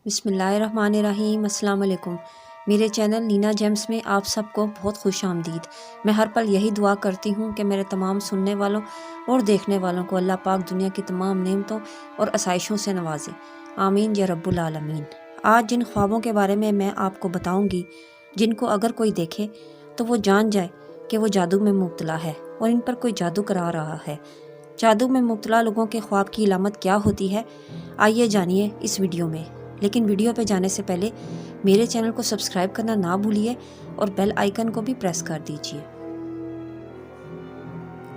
बिस्मिल्लाहिर्रहमानिर्रहीम। अस्सलाम वालेकुम। मेरे चैनल नीना जेम्स में आप सबको बहुत खुश आमदीद। मैं हर पल यही दुआ करती हूँ कि मेरे तमाम सुनने वालों और देखने वालों को अल्लाह पाक दुनिया की तमाम नेमतों और आसाइशों से नवाजे। आमीन या रब्बुल आलमीन। आज जिन ख्वाबों के बारे में मैं आपको बताऊँगी, जिनको अगर कोई देखे तो वो जान जाए कि वो जादू में मुब्तला है और इन पर कोई जादू करा रहा है। जादू में मुब्तला लोगों के ख्वाब की इलामत क्या होती है, आइए जानिए इस वीडियो में। लेकिन वीडियो पे जाने से पहले मेरे चैनल को सब्सक्राइब करना ना भूलिए और बेल आइकन को भी प्रेस कर दीजिए।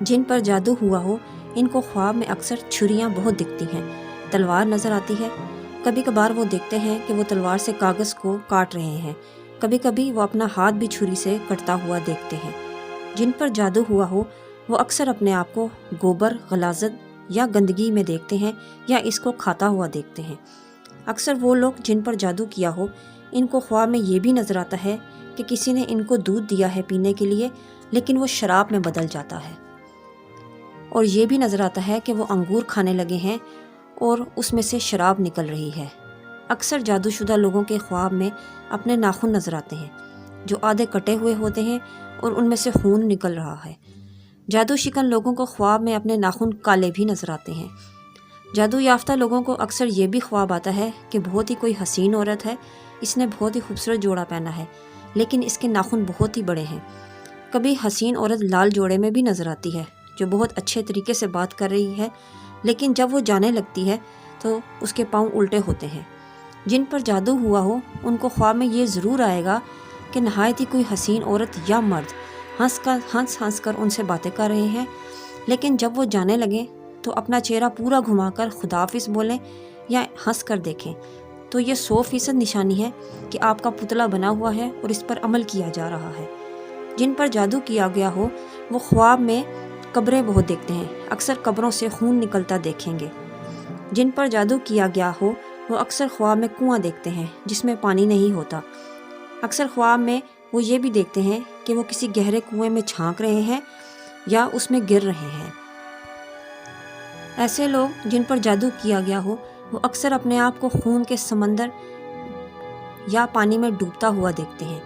जिन पर जादू हुआ हो, इनको ख्वाब में अक्सर छुरियां बहुत दिखती हैं, तलवार नज़र आती है। कभी कभार वो देखते हैं कि वो तलवार से कागज़ को काट रहे हैं। कभी कभी वो अपना हाथ भी छुरी से कटता हुआ देखते हैं। जिन पर जादू हुआ हो वो अक्सर अपने आप को गोबर, गलाजत या गंदगी में देखते हैं या इसको खाता हुआ देखते हैं। अक्सर वो लोग जिन पर जादू किया हो, इनको ख्वाब में ये भी नज़र आता है कि किसी ने इनको दूध दिया है पीने के लिए, लेकिन वो शराब में बदल जाता है। और ये भी नज़र आता है कि वो अंगूर खाने लगे हैं और उसमें से शराब निकल रही है। अक्सर जादूशुदा लोगों के ख्वाब में अपने नाखून नज़र आते हैं जो आधे कटे हुए होते हैं और उनमें से खून निकल रहा है। जादू शिकन लोगों को ख्वाब में अपने नाखून काले भी नज़र आते हैं। जादू याफ्ता लोगों को अक्सर ये भी ख्वाब आता है कि बहुत ही कोई हसीन औरत है, इसने बहुत ही खूबसूरत जोड़ा पहना है, लेकिन इसके नाखून बहुत ही बड़े हैं। कभी हसीन औरत लाल जोड़े में भी नज़र आती है जो बहुत अच्छे तरीके से बात कर रही है, लेकिन जब वो जाने लगती है तो उसके पाँव उल्टे होते हैं। जिन पर जादू हुआ हो उनको ख्वाब में ये ज़रूर आएगा कि नहायत ही कोई हसीन औरत या मर्द हंस कर उनसे बातें कर रहे हैं, लेकिन जब वो जाने लगें तो अपना चेहरा पूरा घुमाकर खुदाफिज बोलें या हंस कर देखें, तो ये 100% निशानी है कि आपका पुतला बना हुआ है और इस पर अमल किया जा रहा है। जिन पर जादू किया गया हो वो ख्वाब में कब्रें बहुत देखते हैं, अक्सर कब्रों से खून निकलता देखेंगे। जिन पर जादू किया गया हो वो अक्सर ख्वाब में कुआं देखते हैं जिसमें पानी नहीं होता। अक्सर ख्वाब में वो ये भी देखते हैं कि वो किसी गहरे कुएं में झांक रहे हैं या उसमें गिर रहे हैं। ऐसे लोग जिन पर जादू किया गया हो वो अक्सर अपने आप को खून के समंदर या पानी में डूबता हुआ देखते हैं।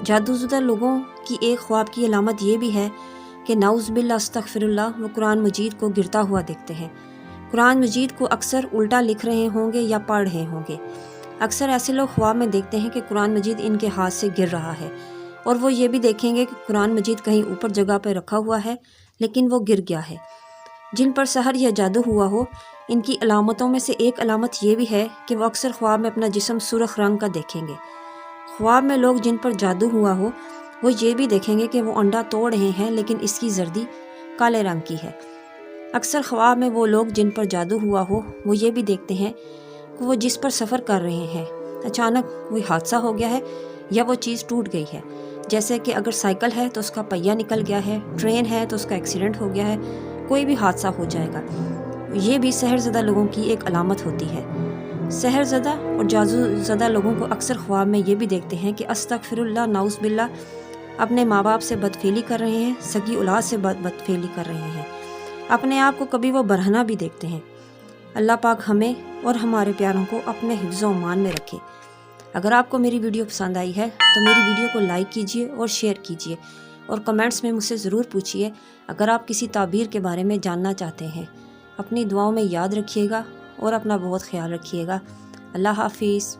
जादूशुदा लोगों की एक ख्वाब की अलामत ये भी है कि नाउज़ुबिल्लाह अस्तग़फिरुल्लाह, वो कुरान मजीद को गिरता हुआ देखते हैं। कुरान मजीद को अक्सर उल्टा लिख रहे होंगे या पढ़ रहे होंगे। अक्सर ऐसे लोग ख्वाब में देखते हैं कि कुरान मजीद इनके हाथ से गिर रहा है, और वो ये भी देखेंगे कि कुरान मजीद कहीं ऊपर जगह पर रखा हुआ है लेकिन वो गिर गया है। जिन पर सहर या जादू हुआ हो, इनकी अलामतों में से एक अलामत ये भी है कि वो अक्सर ख्वाब में अपना जिस्म सुर्ख रंग का देखेंगे। ख्वाब में लोग जिन पर जादू हुआ हो वो ये भी देखेंगे कि वो अंडा तोड़ रहे हैं लेकिन इसकी जर्दी काले रंग की है। अक्सर ख्वाब में वो लोग जिन पर जादू हुआ हो वो ये भी देखते हैं कि वो जिस पर सफ़र कर रहे हैं अचानक कोई हादसा हो गया है या वो चीज़ टूट गई है। जैसे कि अगर साइकिल है तो उसका पहिया निकल गया है, ट्रेन है तो उसका एक्सीडेंट हो गया है, कोई भी हादसा हो जाएगा। ये भी सहरज़दा लोगों की एक अलामत होती है। सहरज़दा और जादूज़दा लोगों को अक्सर ख्वाब में ये भी देखते हैं कि अस्तग़फिरुल्लाह, नाउज़ुबिल्लाह, अपने माँ बाप से बदफेली कर रहे हैं, सगी औलाद से बदफेली कर रहे हैं। अपने आप को कभी वो बरहना भी देखते हैं। अल्लाह पाक हमें और हमारे प्यारों को अपने हिफ्ज़ व अमान में रखे। अगर आपको मेरी वीडियो पसंद आई है तो मेरी वीडियो को लाइक कीजिए और शेयर कीजिए, और कमेंट्स में मुझसे ज़रूर पूछिए अगर आप किसी ताबीर के बारे में जानना चाहते हैं। अपनी दुआओं में याद रखिएगा और अपना बहुत ख्याल रखिएगा। अल्लाह हाफिज़।